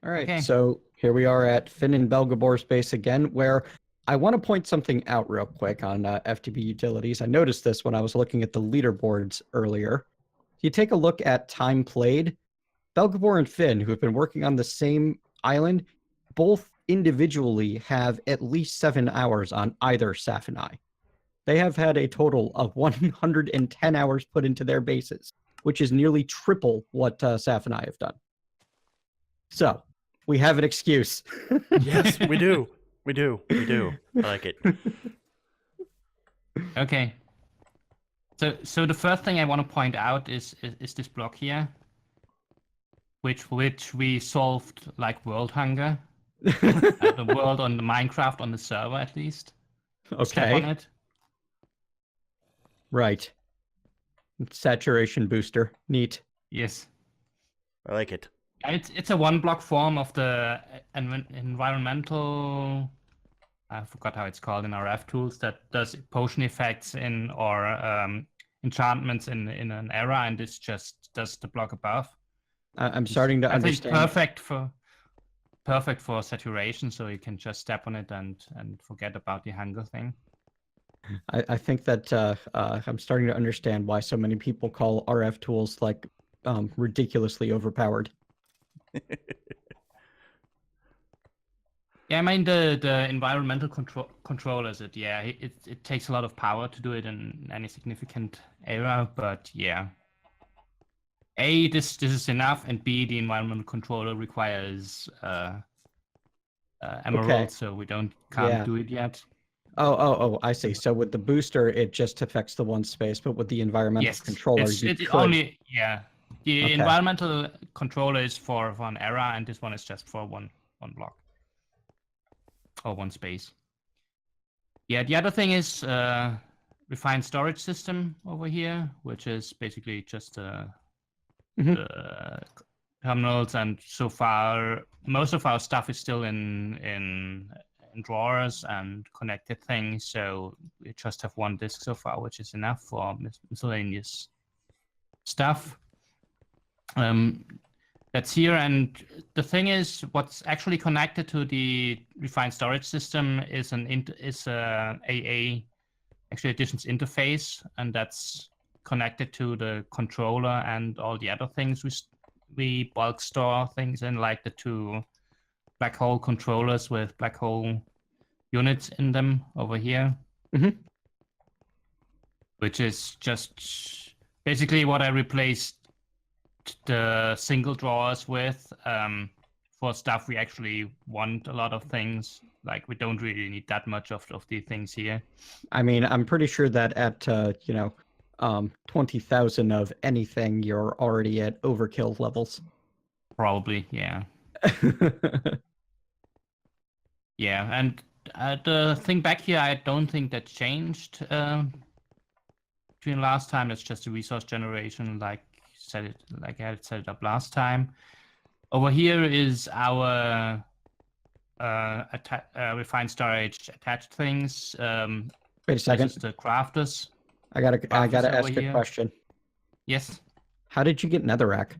All right, Okay. so here we are at Finn and Belgabor's base again, where I want to point something out real quick on FTB utilities. I noticed this when I was looking at the leaderboards earlier. If you take a look at time played, Belgabor and Finn, who have been working on the same island, both individually have at least 7 hours on either Saf and I. They have had a total of 110 hours put into their bases, which is nearly triple what Saf and I have done. So, we have an excuse. Yes, we do. We do. I like it. Okay. So the first thing I want to point out is this block here, which we solved like world hunger, the world on the Minecraft on the server at least. Okay. Step on it. Right. Saturation booster. Neat. Yes. I like it. It's a one block form of the environmental. I forgot how it's called in RF tools that does potion effects or enchantments in an era, and this just does the block above. I'm starting to understand. Perfect for saturation, so you can just step on it and forget about the hunger thing. I think that I'm starting to understand why so many people call RF tools like ridiculously overpowered. Yeah, I mean the environmental controllers. It takes a lot of power to do it in any significant era, but yeah. A, this is enough, and B, the environmental controller requires emeralds, so we can't do it yet. Oh, I see. So with the booster, it just affects the one space, but with the environmental controller, the environmental controller is for an era, and this one is just for one block or one space. Yeah, the other thing is refined storage system over here, which is basically just the terminals, and so far most of our stuff is still in drawers and connected things, so we just have one disk so far, which is enough for miscellaneous stuff. That's here, and the thing is, what's actually connected to the refined storage system is AA actually additions interface, and that's connected to the controller and all the other things we bulk store things in, like the two black hole controllers with black hole units in them over here, which is just basically what I replaced the single drawers with for stuff we actually want. A lot of things, like we don't really need that much of the things here. I mean, I'm pretty sure that at 20,000 of anything, you're already at overkill levels. Probably, yeah. Yeah, and the thing back here, I don't think that changed between last time. It's just a resource generation, like I had set it up last time. Over here is our refined storage attached things. Wait a second. This is the crafters. I gotta ask a question. Yes. How did you get netherrack?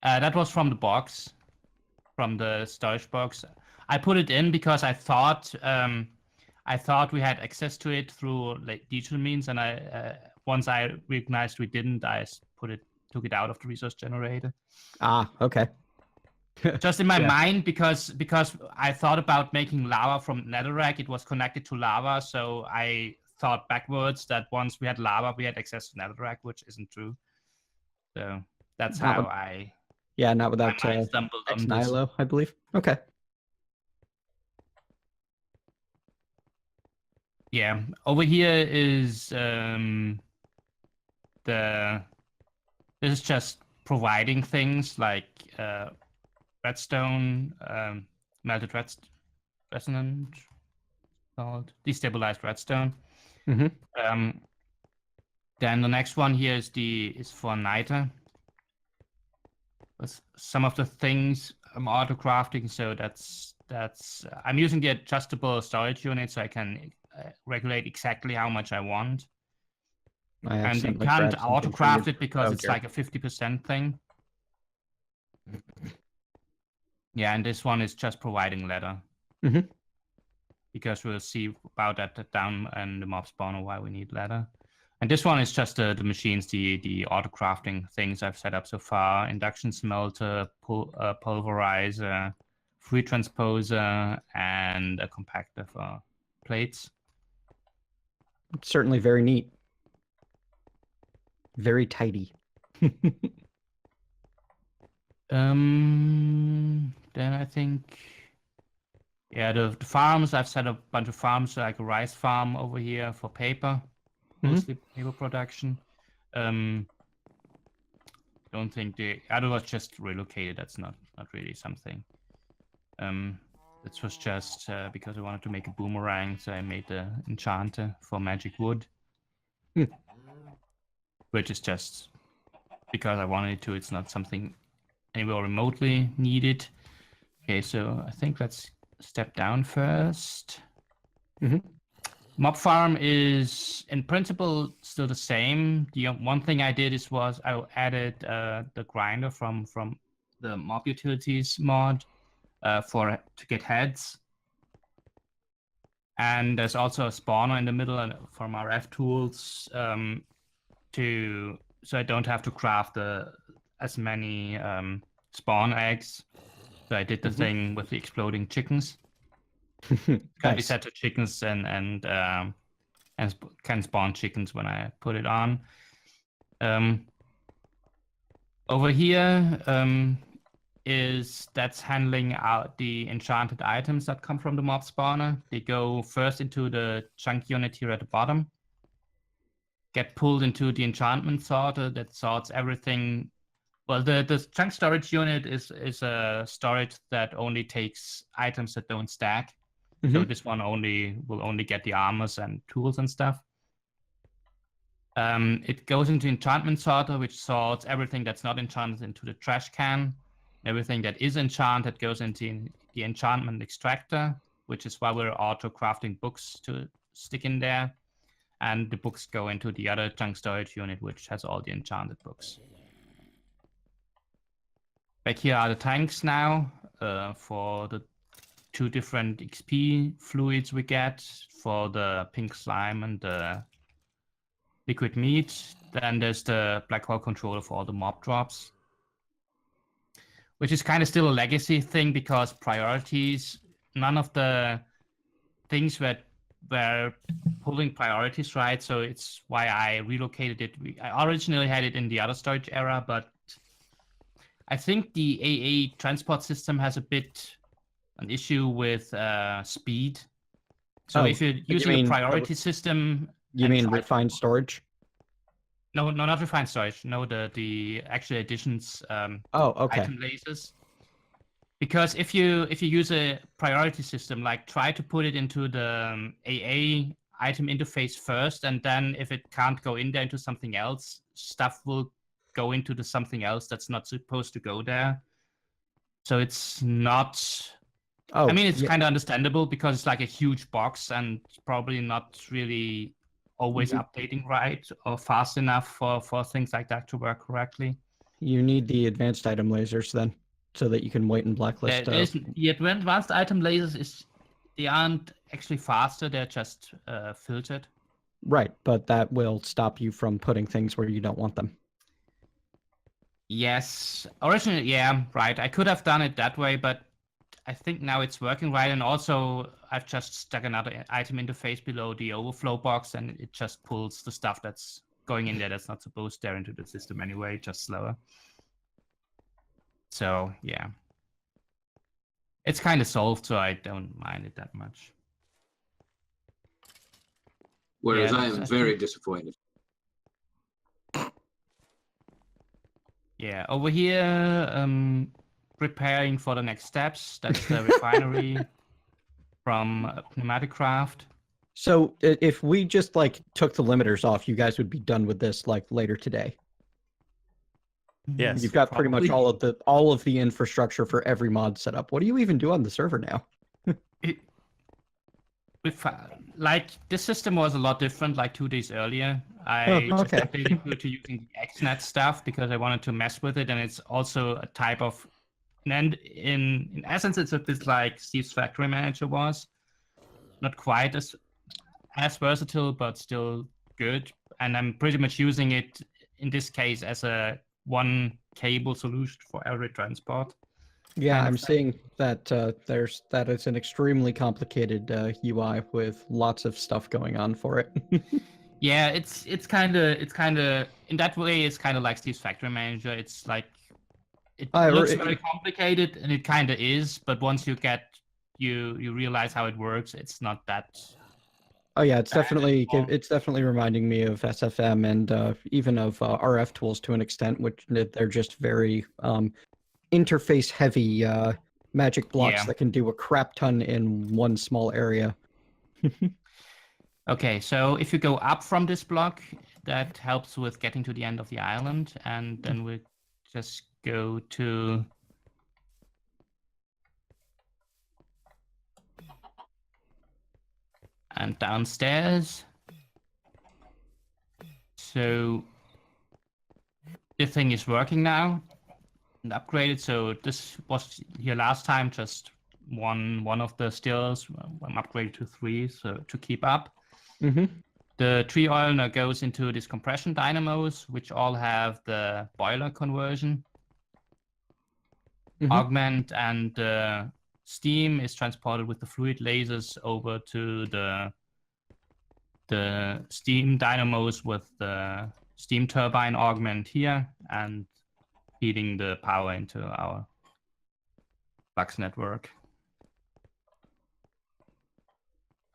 That was from the box, from the storage box. I put it in because I thought we had access to it through like digital means, and once I recognized we didn't, I took it out of the resource generator. Ah, okay. Just in my mind, because I thought about making lava from netherrack. It was connected to lava, so I thought backwards that once we had lava, we had access to netherrack, which isn't true. So that's how I... Yeah, not without Ex Nihilo, I believe. Okay. Yeah, over here is this is just providing things like redstone, melted resonant, called destabilized redstone. Then the next one here is for niter. With some of the things I'm auto crafting, so that's I'm using the adjustable storage unit, so I can regulate exactly how much I want. And you can't auto craft it because it's like a 50% thing. Yeah, and this one is just providing ladder. Mhm. Because we'll see about that down in the mob spawner why we need ladder. And this one is just the machines, the auto crafting things I've set up so far: induction smelter, pulverizer, free transposer, and a compactor for plates. It's certainly very neat. Very tidy. Then I think, yeah, the farms, I've set up a bunch of farms, like a rice farm over here for paper, mostly paper production. Don't think the other was just relocated. That's not really something. This was just because I wanted to make a boomerang, so I made the enchanter for magic wood, which is just because I wanted to. It's not something anywhere remotely needed. Okay, so I think let's step down first. Mob farm is in principle still the same. The one thing I did was I added the grinder from the mob utilities mod to get heads, and there's also a spawner in the middle from our F tools so I don't have to craft as many spawn eggs. So I did the thing with the exploding chickens. Can be set to chickens and can spawn chickens when I put it on. Over here that's handling out the enchanted items that come from the mob spawner. They go first into the chunk unit here at the bottom, get pulled into the enchantment sorter that sorts everything. Well, the chunk storage unit is a storage that only takes items that don't stack. So this one will only get the armors and tools and stuff. It goes into enchantment sorter, which sorts everything that's not enchanted into the trash can. Everything that is enchanted goes into the enchantment extractor, which is why we're auto crafting books to stick in there. And the books go into the other chunk storage unit, which has all the enchanted books. Back here are the tanks now for the 2 different XP fluids we get for the pink slime and the liquid meat. Then there's the black hole controller for all the mob drops, which is kind of still a legacy thing because priorities, none of the things were pulling priorities right. So it's why I relocated it. I originally had it in the other storage era, but I think the AA transport system has an issue with speed. So if you're using a priority system... You mean refined storage? No, not refined storage. No, the actual additions item lasers. Because if you use a priority system, like try to put it into the AA item interface first, and then if it can't go in there into something else, stuff will go into the something else that's not supposed to go there. So it's not... I mean, it's kind of understandable because it's like a huge box and probably not really always updating right or fast enough for things like that to work correctly. You need the advanced item lasers then, so that you can white and blacklist. The advanced item lasers they aren't actually faster; they're just filtered. Right, but that will stop you from putting things where you don't want them. Yes, originally, yeah, right. I could have done it that way, but I think now it's working right. And also, I've just stuck another item interface below the overflow box, and it just pulls the stuff that's going in there that's not supposed there into the system anyway, just slower. So, yeah. It's kind of solved, so I don't mind it that much. Whereas I am very disappointed. Yeah, over here, preparing for the next steps. That's the refinery from Pneumatic Craft. So if we just like took the limiters off, you guys would be done with this like later today. Yes. You've got pretty much all of the infrastructure for every mod set up. What do you even do on the server now? Like this system was a lot different like 2 days earlier. I just updated to using the XNet stuff because I wanted to mess with it, and it's also a type of And in essence, it's a bit like Steve's Factory Manager was. Not quite as versatile, but still good. And I'm pretty much using it in this case as a one cable solution for every transport. Yeah, I'm seeing that that it's an extremely complicated UI with lots of stuff going on for it. Yeah, it's kind of in that way it's kind of like Steve's Factory Manager. It's like it looks very complicated, and it kind of is. But once you get you realize how it works, it's not that. Oh yeah, it's definitely reminding me of SFM and even of RF tools to an extent, which they're just very interface heavy magic blocks that can do a crap ton in one small area. Okay, so if you go up from this block, that helps with getting to the end of the island, and then we just go to and downstairs. So this thing is working now and upgraded. So this was here last time, just one of the stills. I'm upgraded to 3, so to keep up. Mm-hmm. The tree oil now goes into these compression dynamos, which all have the boiler conversion. Mm-hmm. Augment, and steam is transported with the fluid lasers over to the steam dynamos with the steam turbine augment here, and feeding the power into our bus network.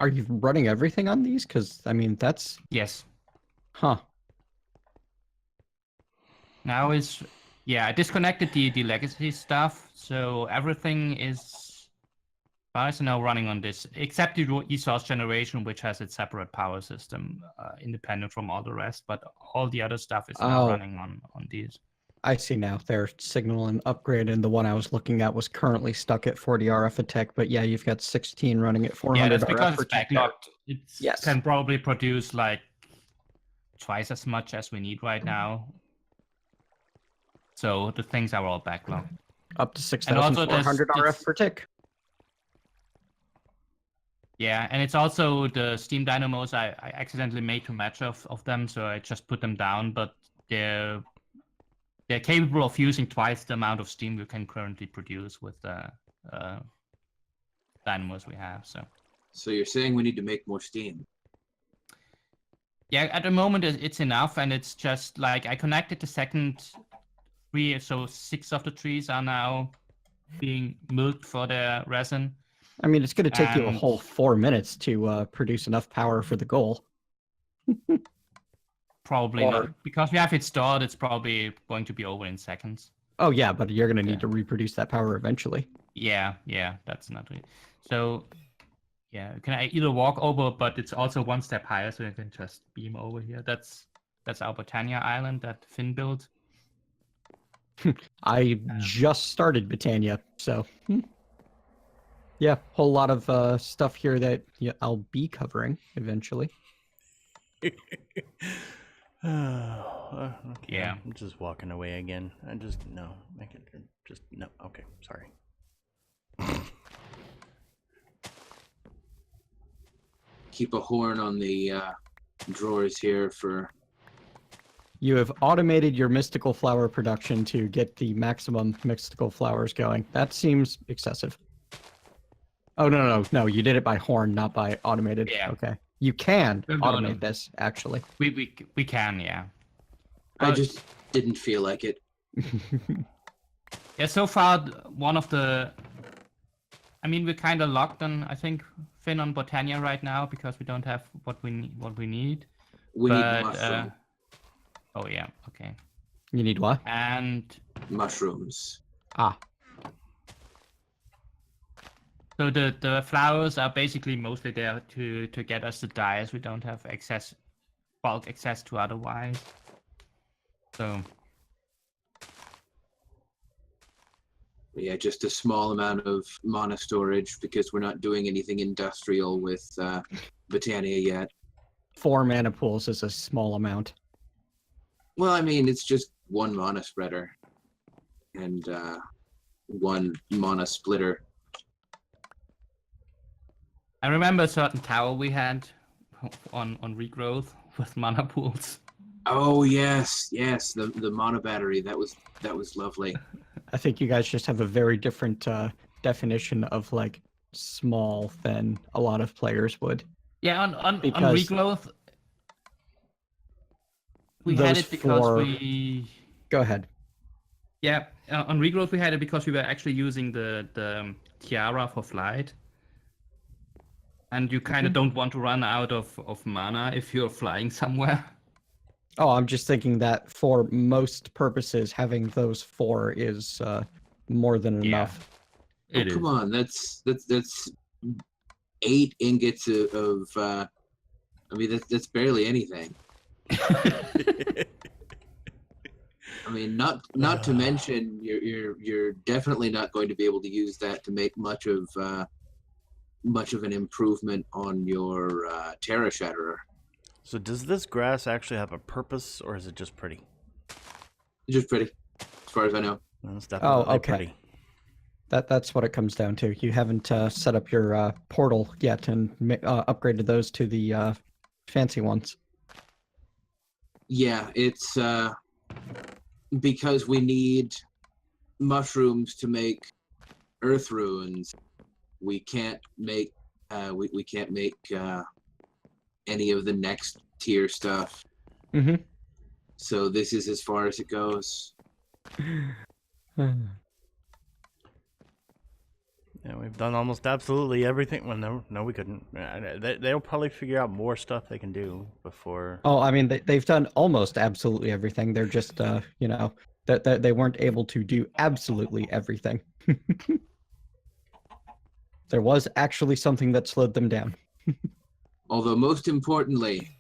Are you running everything on these? Because, I mean, that's... Yes. Huh. Now is... Yeah, I disconnected the legacy stuff, so everything is now running on this, except the resource generation, which has its separate power system, independent from all the rest, but all the other stuff is now running on these. I see now. Their signal and upgrade, and the one I was looking at was currently stuck at 40 RF a tick, but yeah, you've got 16 running at 400 RF. Yeah, that's RF because per it's backlogged. It can probably produce like twice as much as we need right now. So the things are all backlogged. Up to 6,400 RF per tick. Yeah, and it's also the steam dynamos I accidentally made too much of them, so I just put them down, but they're capable of using twice the amount of steam we can currently produce with the dynamos we have. So you're saying we need to make more steam? Yeah, at the moment it's enough, and it's just like I connected the second 3, so 6 of the trees are now being milked for their resin. I mean, it's going to take you a whole 4 minutes to produce enough power for the goal. Probably not. Because we have it stored, it's probably going to be over in seconds. Oh, yeah, but you're going to need to reproduce that power eventually. Yeah, that's not really... So, yeah, you can either walk over, but it's also one step higher, so you can just beam over here. That's our Britannia Island that Finn built. I just started Britannia, so... Yeah, whole lot of stuff here that I'll be covering eventually. Okay. Yeah. I'm just walking away again. No. Okay, sorry. Keep a horn on the drawers here for... You have automated your mystical flower production to get the maximum mystical flowers going. That seems excessive. Oh, no, you did it by horn, not by automated. Yeah. Okay. You can automate this, actually. We can, yeah. I just didn't feel like it. Yeah, so far, one of the... I mean, we're kind of locked on, I think, Finn on Britannia right now, because we don't have what we need. We need mushroom. Oh, yeah, okay. You need what? And... mushrooms. Ah. So the flowers are basically mostly there to get us the dyes we don't have bulk access to otherwise. So yeah, just a small amount of mana storage because we're not doing anything industrial with Britannia yet. 4 mana pools is a small amount. Well, I mean, it's just 1 mana spreader. And one mana splitter. I remember a certain tower we had on regrowth with mana pools. Oh yes, the mana battery. That was lovely. I think you guys just have a very different definition of like small than a lot of players would. Yeah, on Because regrowth, we had those it because four- we. Go ahead. Yeah, on regrowth we had it because we were actually using the tiara for flight. And you kind of don't want to run out of mana if you're flying somewhere. Oh, I'm just thinking that for most purposes, having those 4 is more than Yeah. enough. Oh, It come is. on, that's 8 ingots of I mean, that's barely anything. I mean, not to mention you're definitely not going to be able to use that to make much of an improvement on your Terra Shatterer. So does this grass actually have a purpose, or is it just pretty? It's just pretty, as far as I know. Well, it's definitely okay. pretty. That's what it comes down to. You haven't set up your portal yet and upgraded those to the fancy ones. Yeah, it's because we need mushrooms to make earth runes. We can't make we can't make any of the next tier stuff. Mm-hmm. So this is as far as it goes. Yeah, we've done almost absolutely everything. Well, no, we couldn't. They'll probably figure out more stuff they can do before. Oh, I mean, they've done almost absolutely everything. They're just, you know, that they weren't able to do absolutely everything. There was actually something that slowed them down. Although most importantly,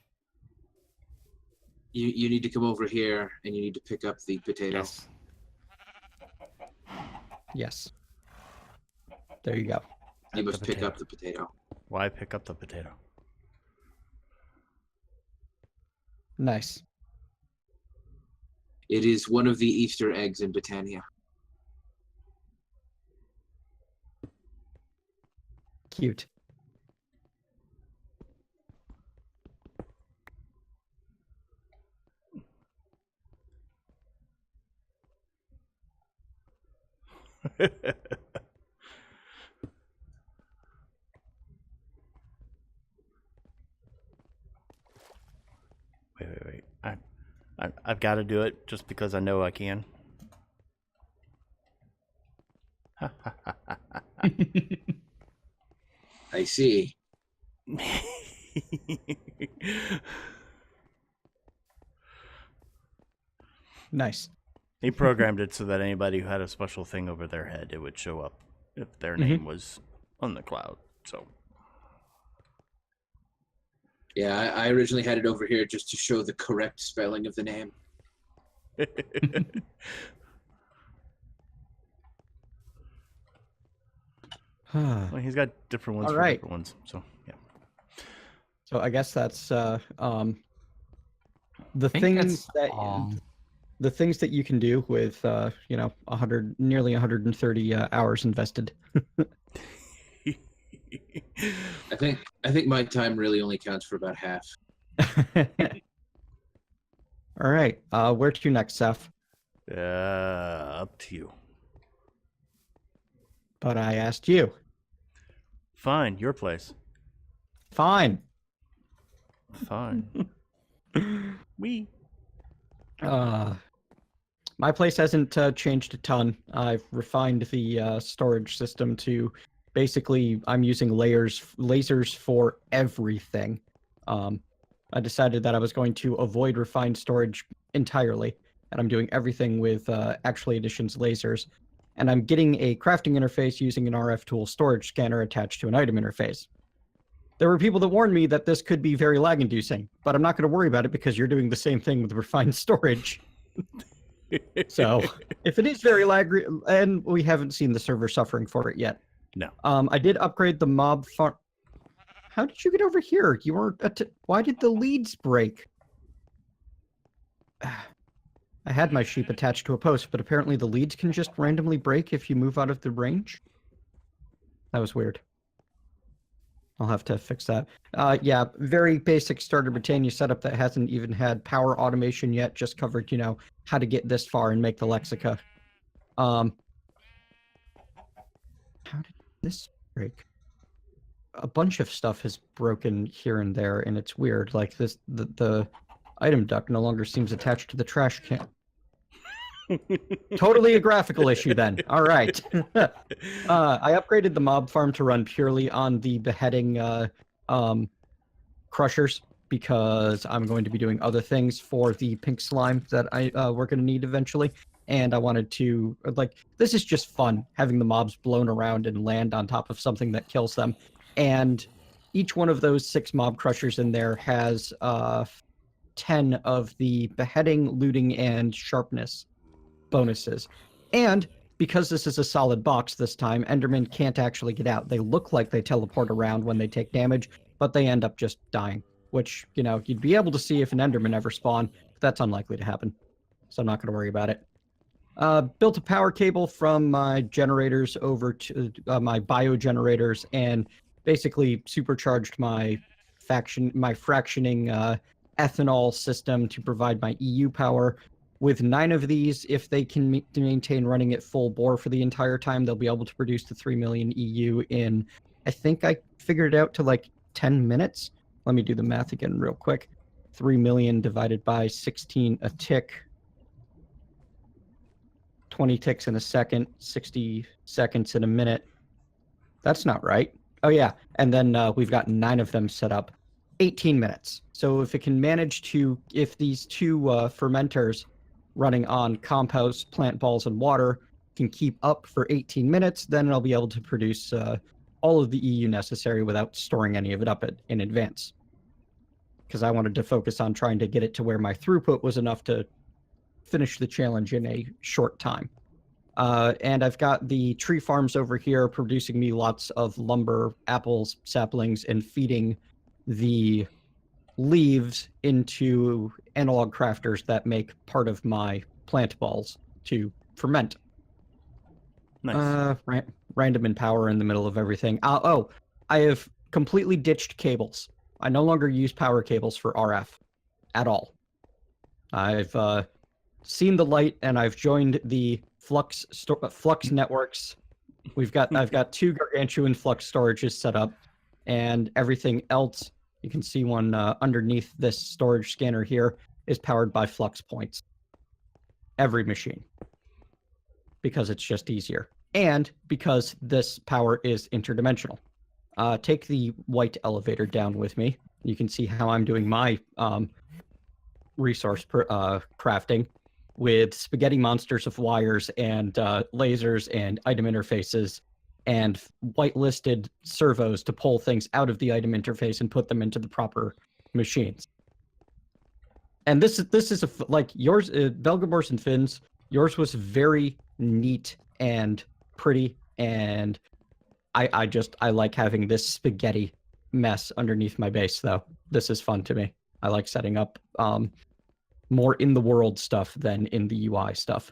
you need to come over here and you need to pick up the potato. Yes. Yes. There you go. You The must pick potato. up the potato. Why pick up the potato? Nice. It is one of the Easter eggs in Britannia. Cute. Wait. I've got to do it just because I know I can. I see. Nice. He programmed it so that anybody who had a special thing over their head, it would show up if their name was on the cloud. So Yeah, I originally had it over here just to show the correct spelling of the name. well, he's got different ones All for right. different ones. So yeah. So I guess that's the I think things that's that all. the things that you can do with you know, nearly 130 hours invested. I think my time really only counts for about half. All right. Where to next, Seth? Up to you. But I asked you. Fine, your place. Fine. Fine. We. My place hasn't changed a ton. I've refined the storage system to basically I'm using lasers for everything. I decided that I was going to avoid refined storage entirely, and I'm doing everything with Actually Edition's lasers. And I'm getting a crafting interface using an RF tool storage scanner attached to an item interface. There were people that warned me that this could be very lag-inducing, but I'm not going to worry about it because you're doing the same thing with refined storage. So, if it is very lag, and we haven't seen the server suffering for it yet. No. I did upgrade the mob farm. How did you get over here? You weren't. Why did the leads break? I had my sheep attached to a post, but apparently the leads can just randomly break if you move out of the range. That was weird. I'll have to fix that. Yeah, very basic starter Britannia setup that hasn't even had power automation yet, just covered, you know, how to get this far and make the Lexica. How did this break? A bunch of stuff has broken here and there, and it's weird. Like this, the item duct no longer seems attached to the trash can. Totally a graphical issue then. All right. I upgraded the mob farm to run purely on the beheading crushers because I'm going to be doing other things for the pink slime that we're going to need eventually. And I wanted to, like, this is just fun, having the mobs blown around and land on top of something that kills them. And each one of those 6 mob crushers in there has 10 of the beheading, looting, and sharpness bonuses. And because this is a solid box this time, Endermen can't actually get out. They look like they teleport around when they take damage, but they end up just dying, which, you know, you'd be able to see if an Enderman ever spawned, but that's unlikely to happen. So I'm not going to worry about it. Built a power cable from my generators over to my biogenerators and basically supercharged my fractioning ethanol system to provide my EU power. With 9 of these, if they can maintain running at full bore for the entire time, they'll be able to produce the 3 million EU in, I think I figured it out to like 10 minutes. Let me do the math again real quick. 3 million divided by 16 a tick. 20 ticks in a second, 60 seconds in a minute. That's not right. Oh yeah, and then we've got 9 of them set up. 18 minutes. So if it can manage to, if these 2 fermenters running on compost, plant balls, and water can keep up for 18 minutes, then it'll be able to produce all of the EU necessary without storing any of it up in advance. Because I wanted to focus on trying to get it to where my throughput was enough to finish the challenge in a short time. And I've got the tree farms over here producing me lots of lumber, apples, saplings, and feeding the leaves into analog crafters that make part of my plant balls to ferment. Nice. Random in power in the middle of everything. Oh, I have completely ditched cables. I no longer use power cables for RF at all. I've seen the light and I've joined the Flux networks. I've got 2 gargantuan Flux storages set up, and everything else. You can see one underneath this storage scanner here is powered by Flux points. Every machine. Because it's just easier. And because this power is interdimensional. Take the white elevator down with me. You can see how I'm doing my resource crafting with spaghetti monsters of wires and lasers and item interfaces and whitelisted servos to pull things out of the item interface and put them into the proper machines. And this is like yours, Belgabor's and Finn's. Yours was very neat and pretty, and I like having this spaghetti mess underneath my base. Though this is fun to me. I like setting up more in the world stuff than in the UI stuff.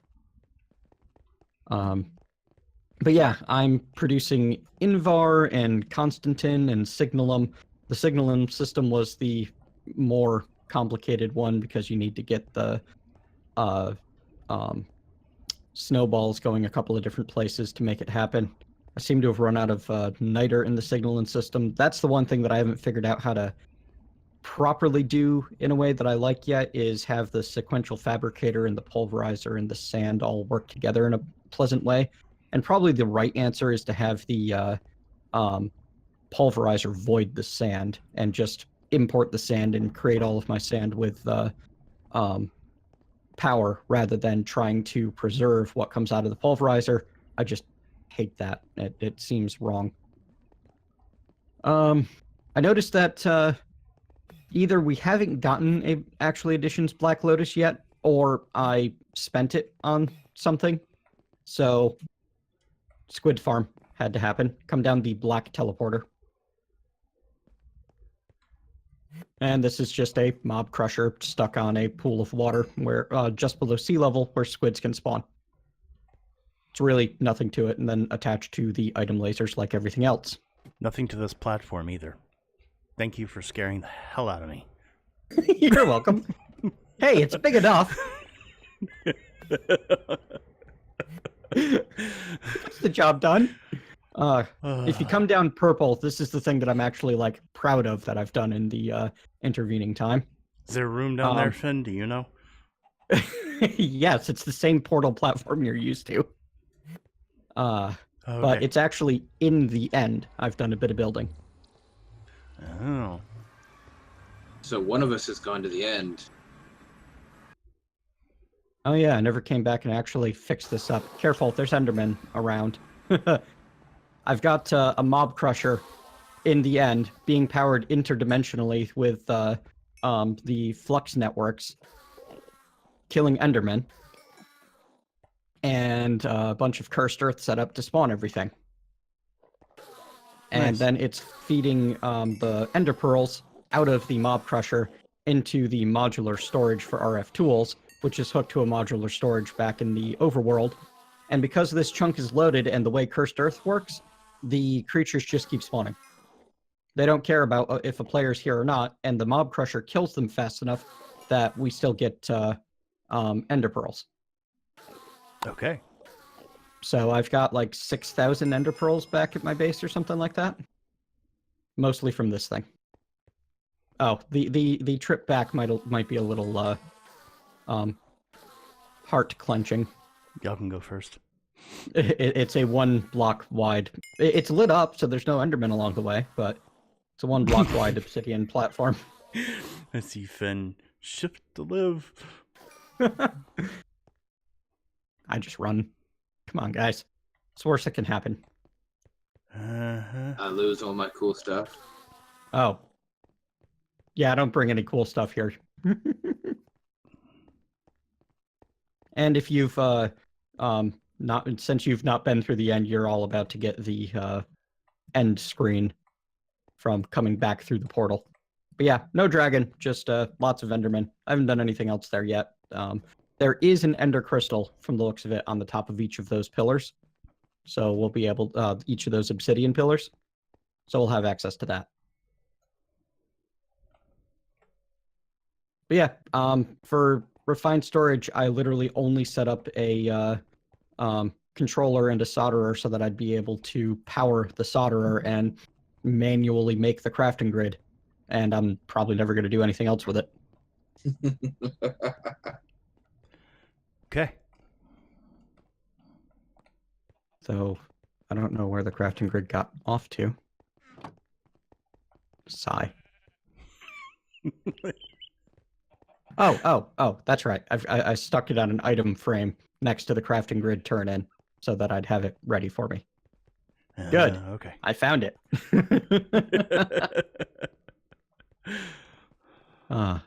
But yeah, I'm producing Invar and Constantin and Signalum. The Signalum system was the more complicated one because you need to get the snowballs going a couple of different places to make it happen. I seem to have run out of niter in the Signalum system. That's the one thing that I haven't figured out how to properly do in a way that I like yet, is have the sequential fabricator and the pulverizer and the sand all work together in a pleasant way. And probably the right answer is to have the pulverizer void the sand and just import the sand and create all of my sand with power rather than trying to preserve what comes out of the pulverizer. I just hate that. It seems wrong. I noticed that either we haven't gotten a Actually Editions Black Lotus yet, or I spent it on something. So Squid Farm had to happen. Come down the black teleporter. And this is just a mob crusher stuck on a pool of water where just below sea level where squids can spawn. It's really nothing to it, and then attached to the item lasers like everything else. Nothing to this platform either. Thank you for scaring the hell out of me. You're welcome. Hey, it's big enough. Gets the job done. If you come down purple, this is the thing that I'm actually like proud of that I've done in the intervening time. Is there a room down there, Finn? Do you know? Yes, it's the same portal platform you're used to. Okay. But it's actually in the end. I've done a bit of building. Oh. So one of us has gone to the end. Oh yeah, I never came back and actually fixed this up. Careful, there's Endermen around. I've got a mob crusher in the end being powered interdimensionally with the flux networks, killing Endermen, and a bunch of cursed earth set up to spawn everything. And Nice. then it's feeding the ender pearls out of the mob crusher into the modular storage for RF tools, which is hooked to a modular storage back in the overworld. And because this chunk is loaded and the way cursed earth works, the creatures just keep spawning. They don't care about if a player's here or not, and the mob crusher kills them fast enough that we still get ender pearls. Okay. So I've got like 6,000 ender pearls back at my base or something like that. Mostly from this thing. Oh, the trip back might be a little heart clenching. Y'all can go first. It's a 1 block wide. It's lit up, so there's no Enderman along the way, but it's a 1 block wide obsidian platform. I see Finn. Shift to live. I just run. Come on, guys. It's the worst that can happen. I lose all my cool stuff. Oh. Yeah, I don't bring any cool stuff here. And if you've since you've not been through the end, you're all about to get the end screen from coming back through the portal. But yeah, no dragon, just lots of Endermen. I haven't done anything else there yet. There is an Ender Crystal from the looks of it on the top of each of those pillars. So we'll be able, each of those obsidian pillars. So we'll have access to that. But yeah, for refined storage, I literally only set up a controller and a solderer so that I'd be able to power the solderer and manually make the crafting grid. And I'm probably never going to do anything else with it. Okay. So I don't know where the crafting grid got off to. Sigh. Oh, that's right. I stuck it on an item frame next to the crafting grid turn-in so that I'd have it ready for me. Good. Okay. I found it.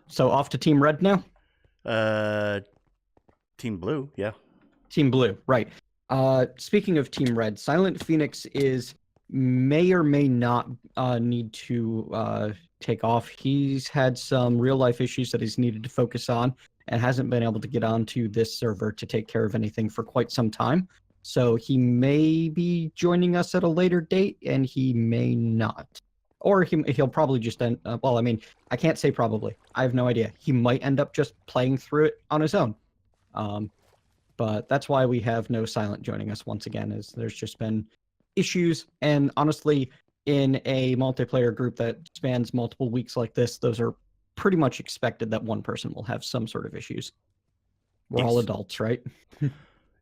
So off to Team Red now? Team Blue, yeah. Team Blue, right. Speaking of Team Red, Silent Phoenix may or may not need to take off. He's had some real-life issues that he's needed to focus on and hasn't been able to get onto this server to take care of anything for quite some time. So he may be joining us at a later date, and he may not. Or he'll probably just end well, I mean, I can't say probably. I have no idea. He might end up just playing through it on his own. But that's why we have no Silent joining us once again, is there's just been issues. And honestly, in a multiplayer group that spans multiple weeks like this, those are pretty much expected that one person will have some sort of issues. We're all Yes. adults, right?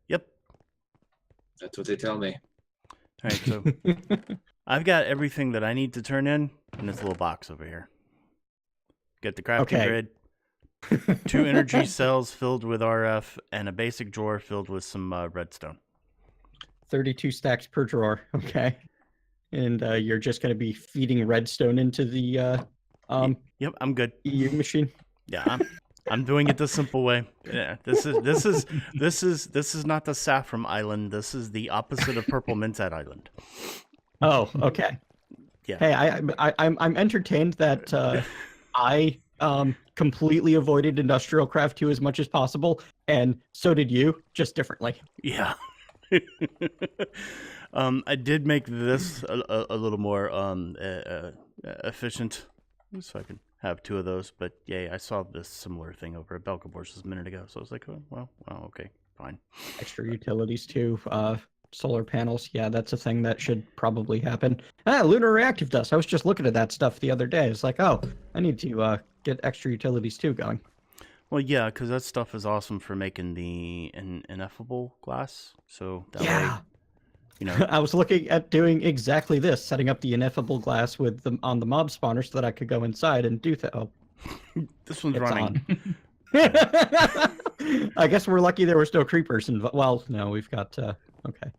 Yep. That's what they tell me. All right, so I've got everything that I need to turn in this little box over here. Get the crafting Okay. grid, 2 energy cells filled with RF, and a basic drawer filled with some redstone. 32 stacks per drawer. Okay. And you're just going to be feeding redstone into the Yep, I'm good. EU machine. Yeah, I'm doing it the simple way. Yeah, this is not the Saffron Island. This is the opposite of Purple Mintet Island. Oh, okay. Yeah. Hey, I'm entertained that I completely avoided Industrial Craft 2 as much as possible, and so did you, just differently. Yeah. I did make this a little more efficient, so I can have 2 of those. But yeah, I saw this similar thing over at Belgabor's a minute ago, so I was like, oh, well, okay, fine. Extra utilities too. Solar panels. Yeah, that's a thing that should probably happen. Lunar reactive dust. I was just looking at that stuff the other day. It's like, oh, I need to get extra utilities too going. Well, yeah, because that stuff is awesome for making the ineffable glass. So that way, you know. I was looking at doing exactly this, setting up the ineffable glass with them on the mob spawner so that I could go inside and do that. Oh, this one's it's running. on. I guess we're lucky there was no creepers. Well, no, we've got. Okay.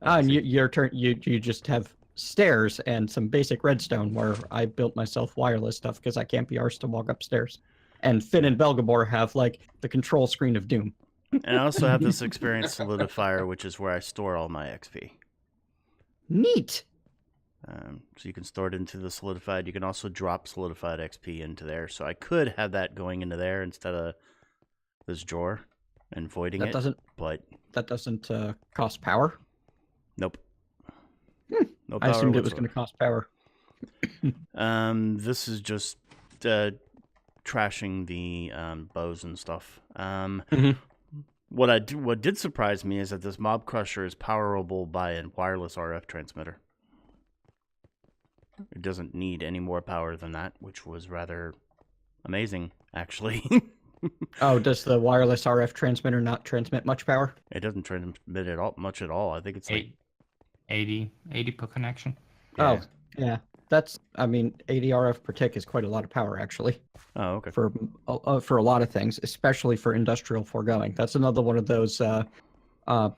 And your turn. You just have stairs and some basic redstone where I built myself wireless stuff because I can't be arsed to walk upstairs. And Finn and Belgabor have like the control screen of doom. And I also have this experience solidifier, which is where I store all my XP. Neat. So you can store it into the solidified. You can also drop solidified XP into there. So I could have that going into there instead of this drawer and voiding it. But that doesn't cost power. Nope. No power. I assumed it was going to cost power. This is just trashing the bows and stuff. What did surprise me is that this mob crusher is powerable by a wireless RF transmitter. It doesn't need any more power than that, which was rather amazing, actually. Oh, does the wireless RF transmitter not transmit much power? It doesn't transmit much at all. I think it's like 80 per connection. Yeah. Oh, yeah. I mean, 80 RF per tick is quite a lot of power, actually. Oh, okay. For a lot of things, especially for industrial foregoing. That's another one of those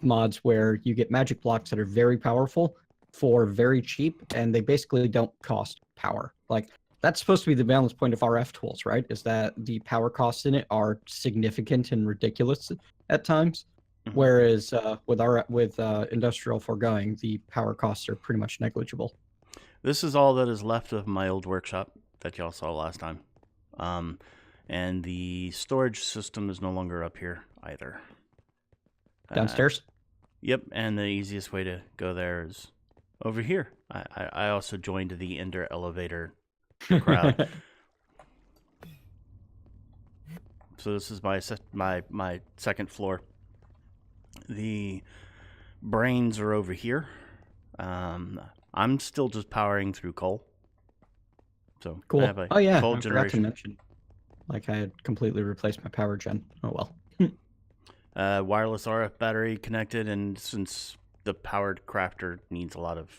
mods where you get magic blocks that are very powerful for very cheap, and they basically don't cost power. Like, that's supposed to be the balance point of RF tools, right? Is that the power costs in it are significant and ridiculous at times, whereas with industrial foregoing, the power costs are pretty much negligible. This is all that is left of my old workshop that y'all saw last time. And the storage system is no longer up here either. Downstairs? Yep, and the easiest way to go there is over here. I also joined the Ender elevator crowd. So this is my second floor. The brains are over here. I'm still just powering through coal. So cool. I have a I coal forgot to generation. mention. Like I had completely replaced my power gen. Oh well. Wireless RF battery connected, and since the powered crafter needs a lot of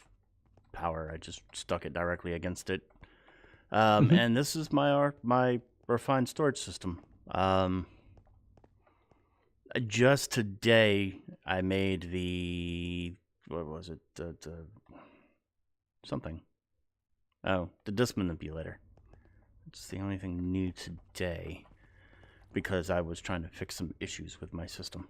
power, I just stuck it directly against it. And this is my refined storage system. Just today, I made the what was it? Something. Oh, the disk manipulator. It's the only thing new today because I was trying to fix some issues with my system.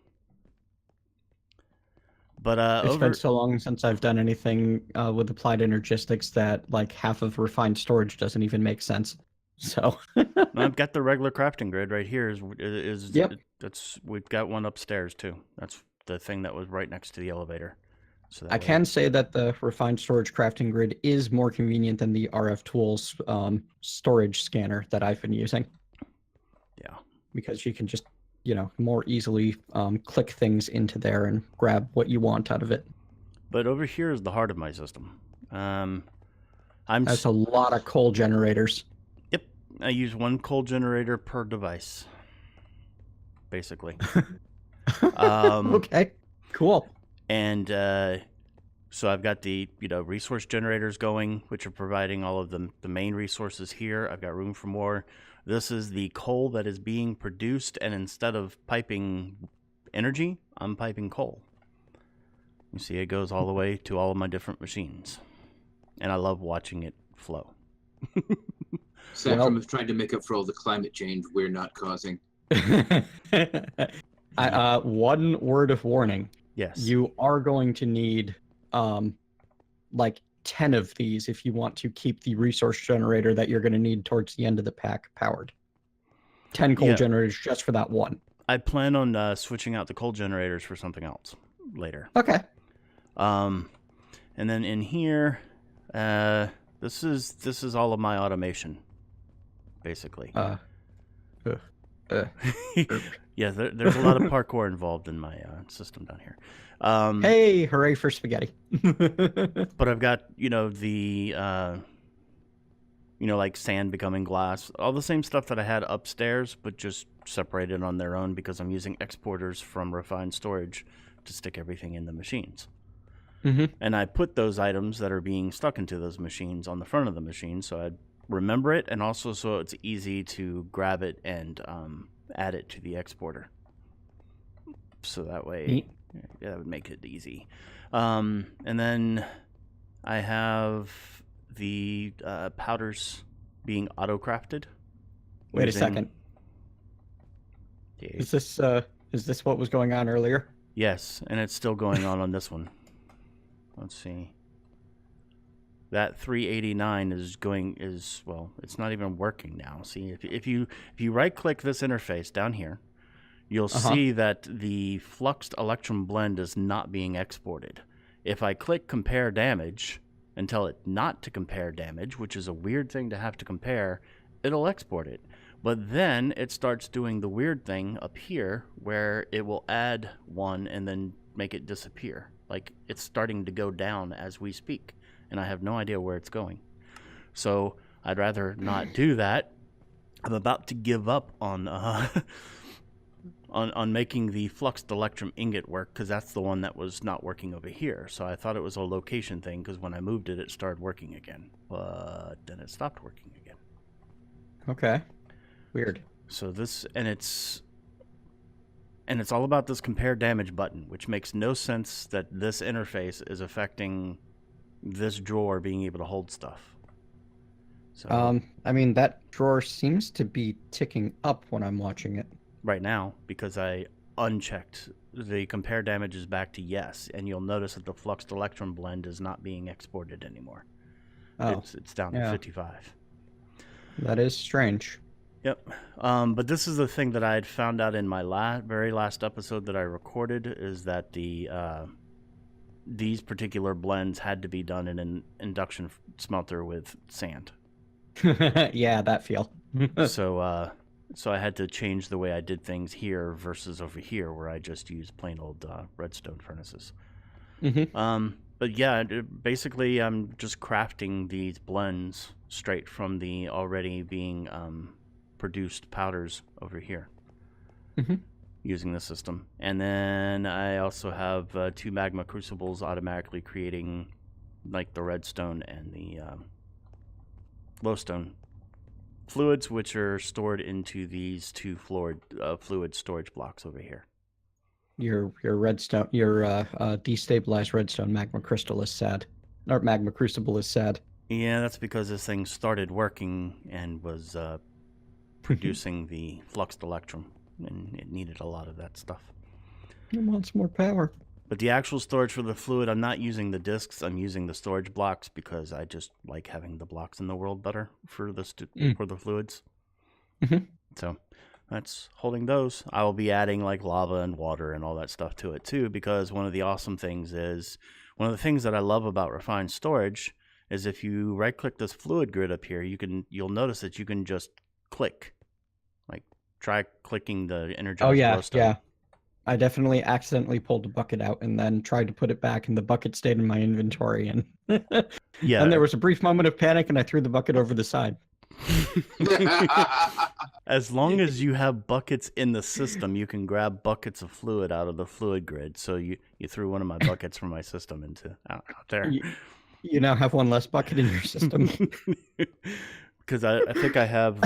But it's been so long since I've done anything with applied energistics that like half of refined storage doesn't even make sense. So I've got the regular crafting grid right here. Yep. We've got one upstairs too. That's the thing that was right next to the elevator. So I can say that the refined storage crafting grid is more convenient than the RF Tools storage scanner that I've been using. Yeah. Because you can just, more easily click things into there and grab what you want out of it. But over here is the heart of my system. That's a lot of coal generators. Yep. I use one coal generator per device, basically. Okay, cool. And so I've got the resource generators going, which are providing all of the main resources here. I've got room for more. This is the coal that is being produced, and instead of piping energy, I'm piping coal. You see, it goes all the way to all of my different machines, and I love watching it flow. Saffron is trying to make up for all the climate change we're not causing. One word of warning. Yes. You are going to need like 10 of these if you want to keep the resource generator that you're going to need towards the end of the pack powered. 10 coal Yeah. generators just for that one. I plan on switching out the coal generators for something else later. Okay. And then in here, this is all of my automation, basically. Yeah, there's a lot of parkour involved in my system down here. Hey, hooray for spaghetti. But I've got, like sand becoming glass, all the same stuff that I had upstairs, but just separated on their own because I'm using exporters from refined storage to stick everything in the machines. And I put those items that are being stuck into those machines on the front of the machine so I'd remember it, and also so it's easy to grab it and add it to the exporter. So that way, yeah, that would make it easy. And then I have the powders being auto-crafted. Wait a second. Is this what was going on earlier? Yes, and it's still going on this one. Let's see. That 389 it's not even working now. See, if you right-click this interface down here, you'll see that the fluxed electrum blend is not being exported. If I click compare damage and tell it not to compare damage, which is a weird thing to have to compare, it'll export it. But then it starts doing the weird thing up here where it will add one and then make it disappear. Like it's starting to go down as we speak, and I have no idea where it's going. So I'd rather not do that. I'm about to give up on making the fluxed electrum ingot work because that's the one that was not working over here. So I thought it was a location thing because when I moved it, it started working again. But then it stopped working again. Okay. Weird. So this, and it's all about this compare damage button, which makes no sense that this interface is affecting this drawer being able to hold stuff. So I mean, that drawer seems to be ticking up when I'm watching it. Right now, because I unchecked, the compare damage is back to yes, and you'll notice that the fluxed electrum blend is not being exported anymore. Oh, it's down to 55. That is strange. Yep. But this is the thing that I had found out in my very last episode that I recorded, is that these particular blends had to be done in an induction smelter with sand. Yeah, that feel. So I had to change the way I did things here versus over here where I just used plain old redstone furnaces. But yeah, basically I'm just crafting these blends straight from the already being produced powders over here using the system. And then I also have 2 magma crucibles automatically creating like the redstone and the glowstone fluids, which are stored into these 2 fluid storage blocks over here. Your redstone, your destabilized redstone magma crystal is sad, or magma crucible is sad. Yeah, that's because this thing started working and was producing the fluxed electrum, and it needed a lot of that stuff. It wants more power. But the actual storage for the fluid, I'm not using the discs, I'm using the storage blocks because I just like having the blocks in the world better for the for the fluids. So that's holding those. I will be adding like lava and water and all that stuff to it too, because one of the awesome things is, one of the things that I love about refined storage is if you right click this fluid grid up here, you'll notice that you can just click. Like try clicking the energized glowstone. Yeah. I definitely accidentally pulled the bucket out and then tried to put it back, and the bucket stayed in my inventory. And yeah, and there was a brief moment of panic, and I threw the bucket over the side. As long as you have buckets in the system, you can grab buckets of fluid out of the fluid grid. So you threw one of my buckets from my system into out there. You now have one less bucket in your system. Because I think I have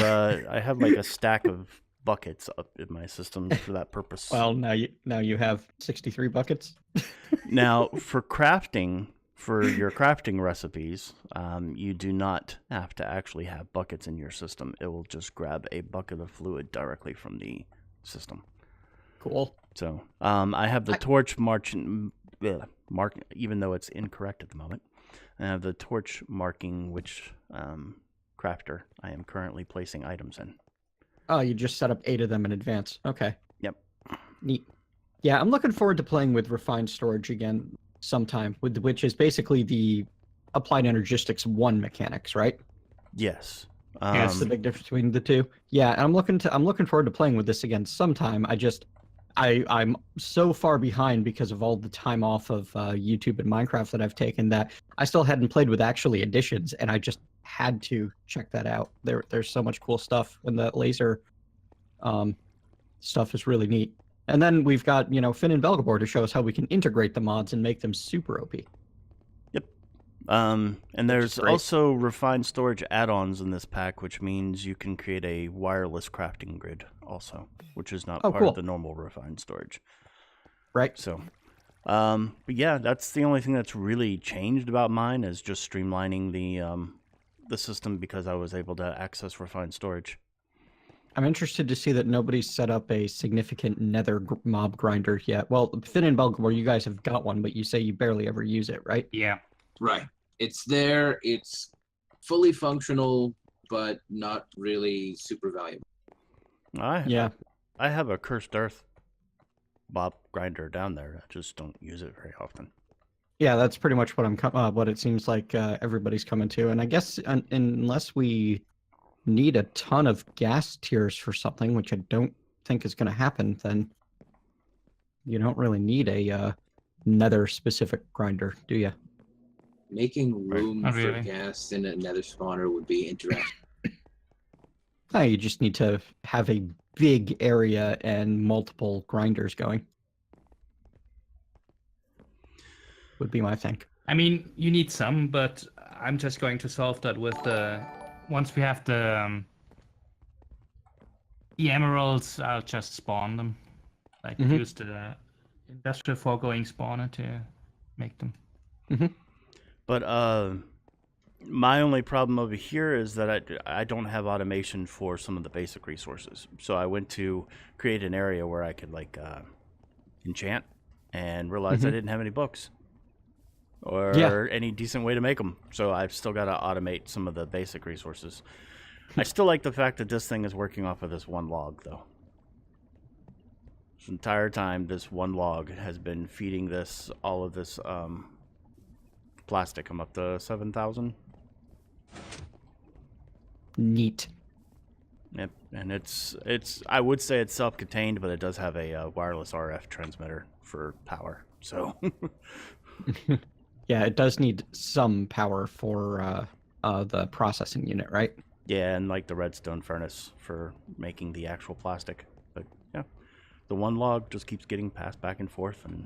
like a stack of buckets up in my system for that purpose. Well, now you have 63 buckets. Now for crafting, for your crafting recipes, you do not have to actually have buckets in your system. It will just grab a bucket of fluid directly from the system. Cool. So I have the torch mark, even though it's incorrect at the moment. I have the torch marking which crafter I am currently placing items in. Oh, you just set up 8 of them in advance. Okay. Yep. Neat. Yeah, I'm looking forward to playing with refined storage again sometime, which is basically the applied energistics 1 mechanics, right? Yes. That's the big difference between the two. Yeah, and I'm looking forward to playing with this again sometime. I'm so far behind because of all the time off of YouTube and Minecraft that I've taken that I still hadn't played with actually additions, and I just had to check that out. There's so much cool stuff, and the laser stuff is really neat. And then we've got, Finn and Belgabor to show us how we can integrate the mods and make them super OP. Yep. And there's great. also refined storage add-ons in this pack, which means you can create a wireless crafting grid also, which is not part cool. of the normal refined storage. Right. So, but yeah, that's the only thing that's really changed about mine is just streamlining the system because I was able to access refined storage. I'm interested to see that nobody's set up a significant nether mob grinder yet. Well, Finn and Belgabor, you guys have got one, but you say you barely ever use it, right? Yeah. Right. It's there. It's fully functional, but not really super valuable. Yeah. I have a cursed earth mob grinder down there. I just don't use it very often. Yeah, that's pretty much what it seems like everybody's coming to. And I guess unless we need a ton of gas tiers for something, which I don't think is going to happen, then you don't really need a nether specific grinder, do you? Making room Not for really. gas in a nether spawner would be interesting. No, you just need to have a big area and multiple grinders going. Would be my thing. I mean, you need some, but I'm just going to solve that with once we have the emeralds, I'll just spawn them. Like use the industrial foregoing spawner to make them. But my only problem over here is that I don't have automation for some of the basic resources. So I went to create an area where I could enchant and realized I didn't have any books or any decent way to make them. So I've still got to automate some of the basic resources. I still like the fact that this thing is working off of this one log, though. This entire time, this one log has been feeding this all of this plastic. I'm up to 7,000. Neat. Yep, and it's I would say it's self-contained, but it does have a wireless RF transmitter for power. So Yeah, it does need some power for the processing unit, right? yeah, and like the redstone furnace for making the actual plastic. But yeah, the one log just keeps getting passed back and forth and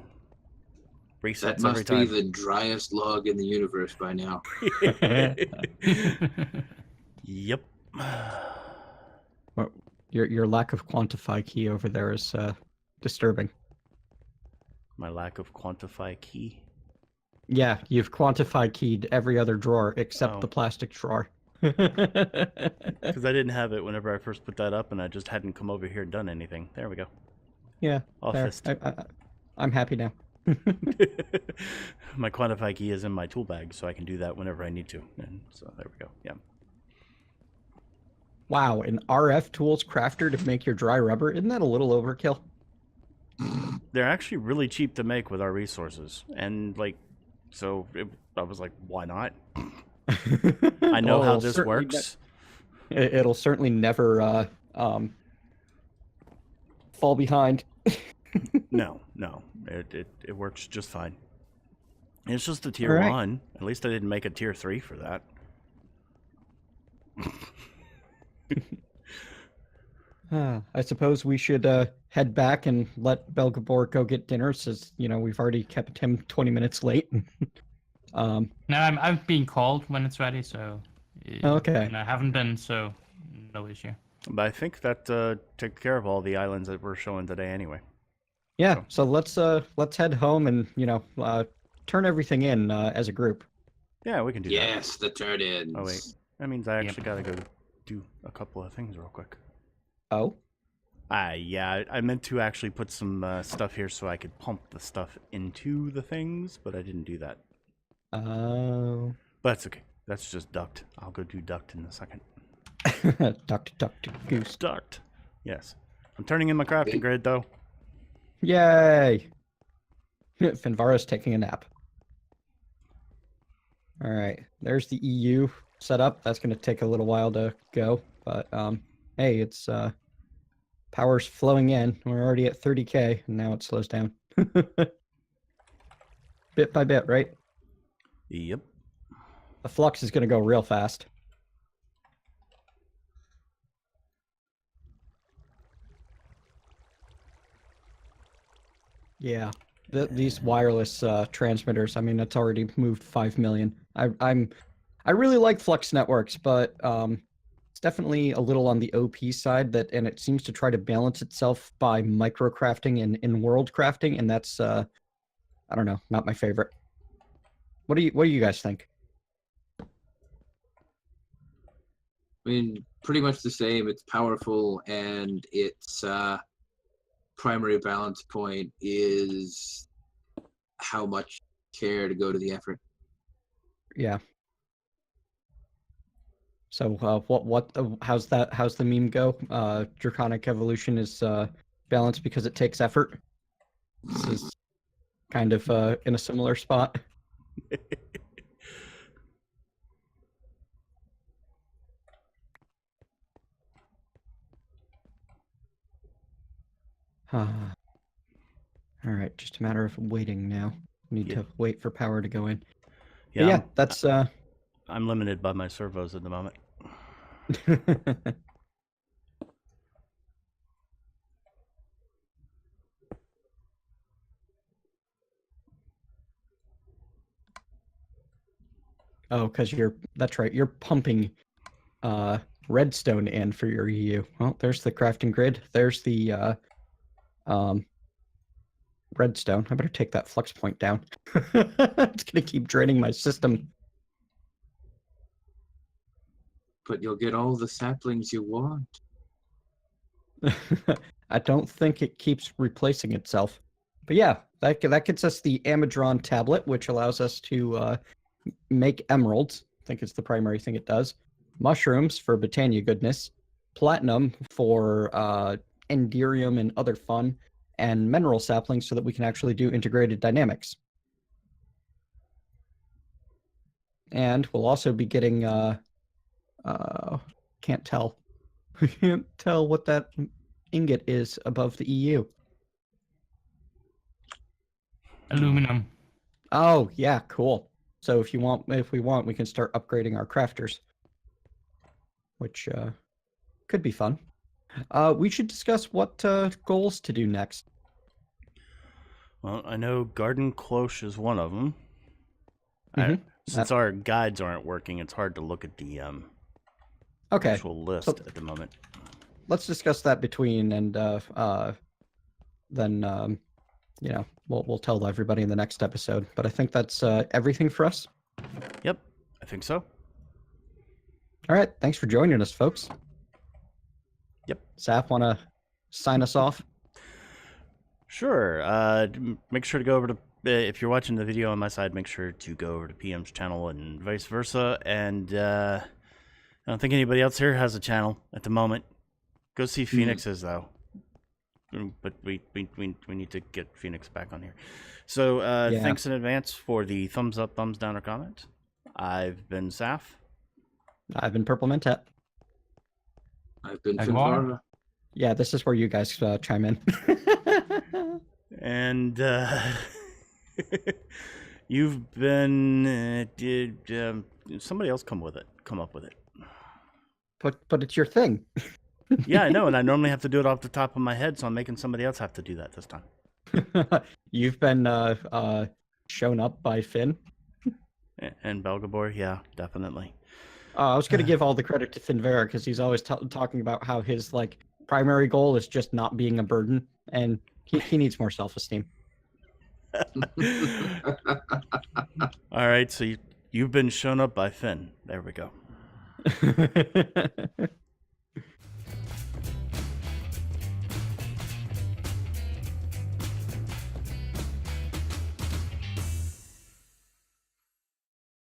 resets That every must be time. the driest log in the universe by now. Yep. Well, your lack of quantify key over there is disturbing. My lack of quantify key. Yeah, you've quantify keyed every other drawer except Oh. the plastic drawer. Because I didn't have it whenever I first put that up, and I just hadn't come over here and done anything. There we go. Yeah, there. Office. I'm happy now. My quantify key is in my tool bag, so I can do that whenever I need to. And so there we go. Yeah. Wow, an RF tools crafter to make your dry rubber, isn't that a little overkill? They're actually really cheap to make with our resources, and I was like, why not? I know how this works. It'll certainly never fall behind. No, it works just fine. It's just a tier All right. 1. At least I didn't make a tier 3 for that. I suppose we should head back and let Belgabor go get dinner, since we've already kept him 20 minutes late. No, I'm being called when it's ready, so. Okay. And I haven't been, so no issue. But I think that took care of all the islands that we're showing today anyway. Yeah, so let's head home and turn everything in as a group. Yeah, we can do that. Yes, the turn-ins. Oh, wait. That means I actually got to go do a couple of things real quick. Oh, Yeah, I meant to actually put some stuff here so I could pump the stuff into the things, but I didn't do that. Oh. But that's okay. That's just duct. I'll go do duct in a second. Duck, goose. Duct. Yes. I'm turning in my crafting grid, though. Yay! Finvara's taking a nap. All right, there's the EU setup. That's going to take a little while to go, but hey, it's power's flowing in. We're already at 30K, and now it slows down. Bit by bit, right? Yep. The flux is going to go real fast. Yeah, these wireless transmitters. I mean, it's already moved 5 million. I really like Flux networks, but it's definitely a little on the OP side. And it seems to try to balance itself by microcrafting and in-world crafting, and that's I don't know, not my favorite. What do you guys think? I mean, pretty much the same. It's powerful, and its primary balance point is how much care to go to the effort. Yeah. So how's the meme go? Draconic evolution is balanced because it takes effort. This is kind of in a similar spot. All right, just a matter of waiting now. Need to wait for power to go in. Yeah, yeah, that's I'm limited by my servos at the moment. Oh, because that's right, you're pumping redstone in for your EU. Well, there's the crafting grid. There's the redstone. I better take that flux point down. It's gonna keep draining my system. But you'll get all the saplings you want. I don't think it keeps replacing itself. But yeah, that gets us the Amadron tablet, which allows us to make emeralds. I think it's the primary thing it does. Mushrooms for Botania goodness. Platinum for Enderium and other fun. And mineral saplings so that we can actually do integrated dynamics. And we'll also be getting can't tell. We can't tell what that ingot is above the EU. Aluminum. Oh, yeah, cool. So if we want, we can start upgrading our crafters, which could be fun. We should discuss what goals to do next. Well, I know Garden Cloche is one of them. Since Mm-hmm. our guides aren't working, it's hard to look at the actual list at the moment. Let's discuss that between, and then we'll tell everybody in the next episode. But I think that's everything for us. Yep, I think so. All right, thanks for joining us, folks. Yep. Saf, want to sign us off? Sure. Make sure to go over to, if you're watching the video on my side, make sure to go over to PM's channel and vice versa. And I don't think anybody else here has a channel at the moment. Go see Phoenix's, though. But we need to get Phoenix back on here. So thanks in advance for the thumbs up, thumbs down, or comment. I've been Saf. I've been Purple Mentat. I've been Agmar. Finvara. Yeah, this is where you guys chime in. And you've been somebody else come up with it. But it's your thing. Yeah, I know, and I normally have to do it off the top of my head, so I'm making somebody else have to do that this time. You've been shown up by Finn. And Belgabor, yeah, definitely. I was gonna give all the credit to Finvara because he's always talking about how his primary goal is just not being a burden, and he needs more self-esteem. All right, so you've been shown up by Finn. There we go.